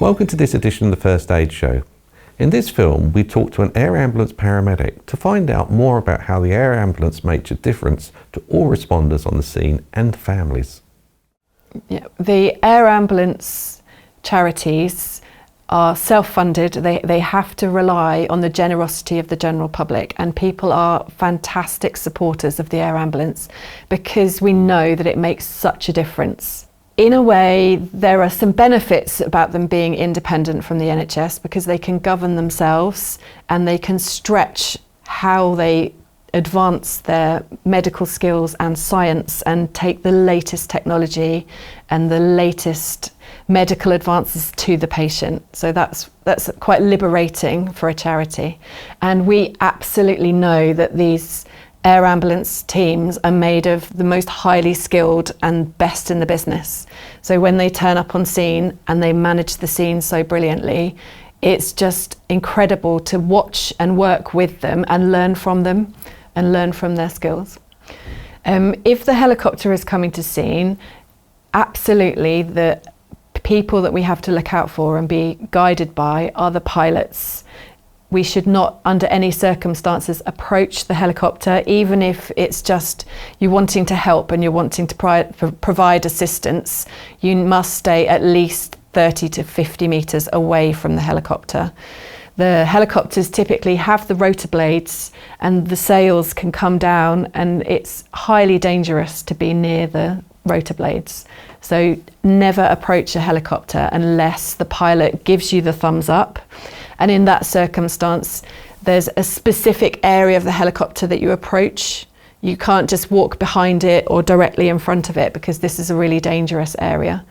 Welcome to this edition of the First Aid Show. In this film, we talk to an air ambulance paramedic to find out more about how the air ambulance makes a difference to all responders on the scene and families. Yeah, the air ambulance charities are self-funded. They have to rely on the generosity of the general public, and people are fantastic supporters of the air ambulance because we know that it makes such a difference. In a way, there are some benefits about them being independent from the NHS because they can govern themselves and they can stretch how they advance their medical skills and science and take the latest technology and the latest medical advances to the patient. So that's quite liberating for a charity. And we absolutely know that these air ambulance teams are made of the most highly skilled and best in the business. So when they turn up on scene and they manage the scene so brilliantly, it's just incredible to watch and work with them and learn from them and learn from their skills. If the helicopter is coming to scene, absolutely the people that we have to look out for and be guided by are the pilots. We should not, under any circumstances, approach the helicopter, even if it's just you wanting to help and you're wanting to provide assistance. You must stay at least 30 to 50 metres away from the helicopter. The helicopters typically have the rotor blades and the sails can come down, and it's highly dangerous to be near the rotor blades. So never approach a helicopter unless the pilot gives you the thumbs up. And in that circumstance, there's a specific area of the helicopter that you approach. You can't just walk behind it or directly in front of it because this is a really dangerous area.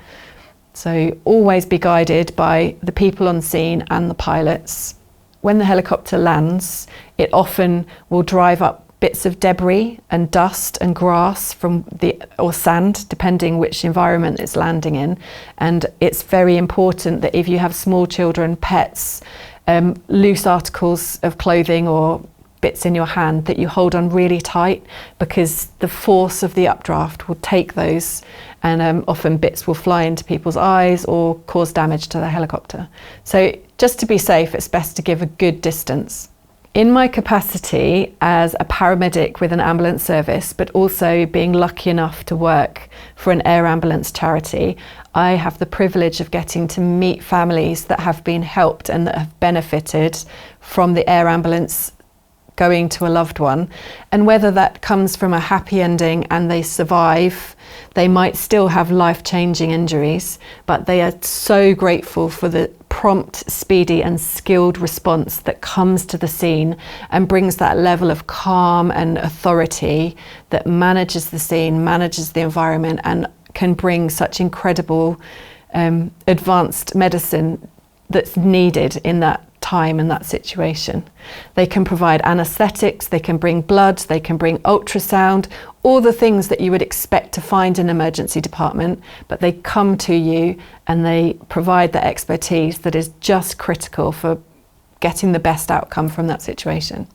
So always be guided by the people on scene and the pilots. When the helicopter lands, it often will drive up bits of debris and dust and grass or sand, depending which environment it's landing in. And it's very important that if you have small children, pets, loose articles of clothing or bits in your hand, that you hold on really tight, because the force of the updraft will take those, and often bits will fly into people's eyes or cause damage to the helicopter. So just to be safe, it's best to give a good distance. In my capacity as a paramedic with an ambulance service, but also being lucky enough to work for an air ambulance charity, I have the privilege of getting to meet families that have been helped and that have benefited from the air ambulance going to a loved one. And whether that comes from a happy ending and they survive, they might still have life-changing injuries, but they are so grateful for the prompt, speedy and skilled response that comes to the scene and brings that level of calm and authority that manages the scene, manages the environment, and can bring such incredible advanced medicine that's needed in that time and that situation. They can provide anaesthetics, they can bring blood, they can bring ultrasound, all the things that you would expect to find in an emergency department, but they come to you and they provide the expertise that is just critical for getting the best outcome from that situation.